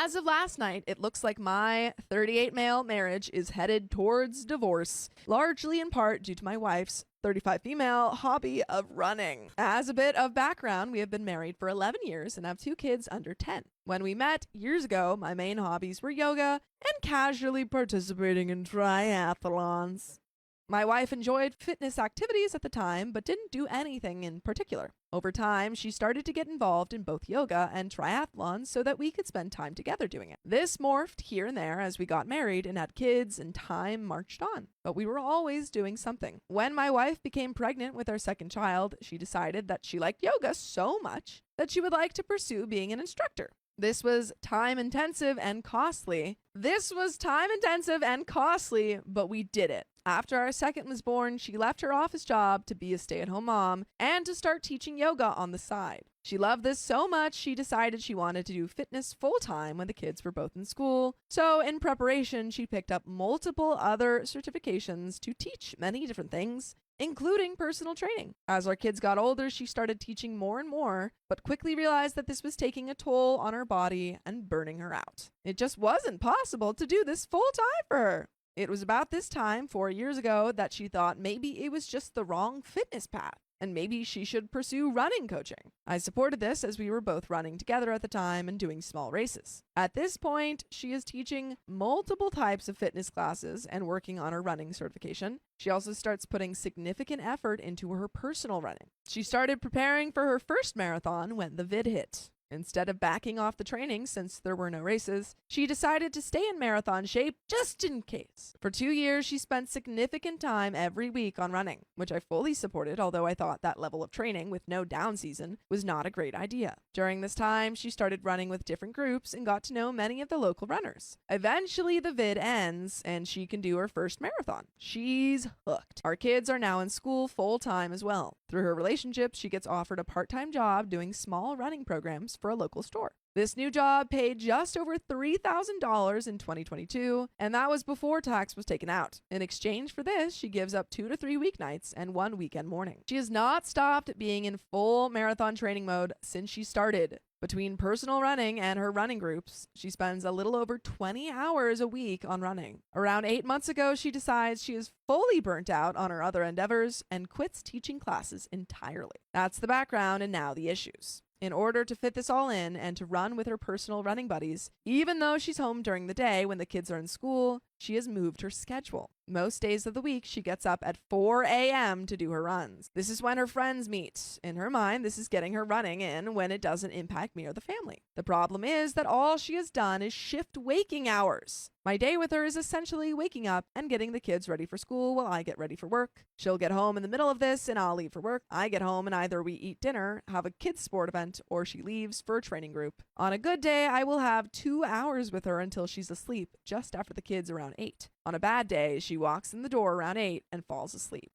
As of last night, it looks like my 38 male marriage is headed towards divorce, largely in part due to my wife's 35 female hobby of running. As a bit of background, we have been married for 11 years and have 2 kids under 10. When we met years ago, my main hobbies were yoga and casually participating in triathlons. My wife enjoyed fitness activities at the time, but didn't do anything in particular. Over time, she started to get involved in both yoga and triathlons so that we could spend time together doing it. This morphed here and there as we got married and had kids, and time marched on. But we were always doing something. When my wife became pregnant with our second child, she decided that she liked yoga so much that she would like to pursue being an instructor. This was time intensive and costly, but we did it. After our second was born, she left her office job to be a stay-at-home mom and to start teaching yoga on the side. She loved this so much, she decided she wanted to do fitness full-time when the kids were both in school. So in preparation, she picked up multiple other certifications to teach many different things, including personal training. As our kids got older, she started teaching more and more, but quickly realized that this was taking a toll on her body and burning her out. It just wasn't possible to do this full-time for her. It was about this time, 4 years ago, that she thought maybe it was just the wrong fitness path, and maybe she should pursue running coaching. I supported this as we were both running together at the time and doing small races. At this point, she is teaching multiple types of fitness classes and working on her running certification. She also starts putting significant effort into her personal running. She started preparing for her first marathon when the vid hit. Instead of backing off the training since there were no races, she decided to stay in marathon shape just in case. For 2 years, she spent significant time every week on running, which I fully supported, although I thought that level of training with no down season was not a great idea. During this time, she started running with different groups and got to know many of the local runners. Eventually, the vid ends and she can do her first marathon. She's hooked. Our kids are now in school full time as well. Through her relationship, she gets offered a part-time job doing small running programs for a local store. This new job paid just over $3,000 in 2022, and that was before tax was taken out. In exchange for this, she gives up 2 to 3 weeknights and 1 weekend morning. She has not stopped being in full marathon training mode since she started. Between personal running and her running groups, she spends a little over 20 hours a week on running. Around 8 months ago, she decides she is fully burnt out on her other endeavors and quits teaching classes entirely. That's the background and now the issues. In order to fit this all in and to run with her personal running buddies, even though she's home during the day when the kids are in school, she has moved her schedule. Most days of the week, she gets up at 4 a.m. to do her runs. This is when her friends meet. In her mind, this is getting her running in when it doesn't impact me or the family. The problem is that all she has done is shift waking hours. My day with her is essentially waking up and getting the kids ready for school while I get ready for work. She'll get home in the middle of this and I'll leave for work. I get home and either we eat dinner, have a kids sport event, or she leaves for a training group. On a good day, I will have 2 hours with her until she's asleep just after the kids around 8. On a bad day, she walks in the door around 8 and falls asleep.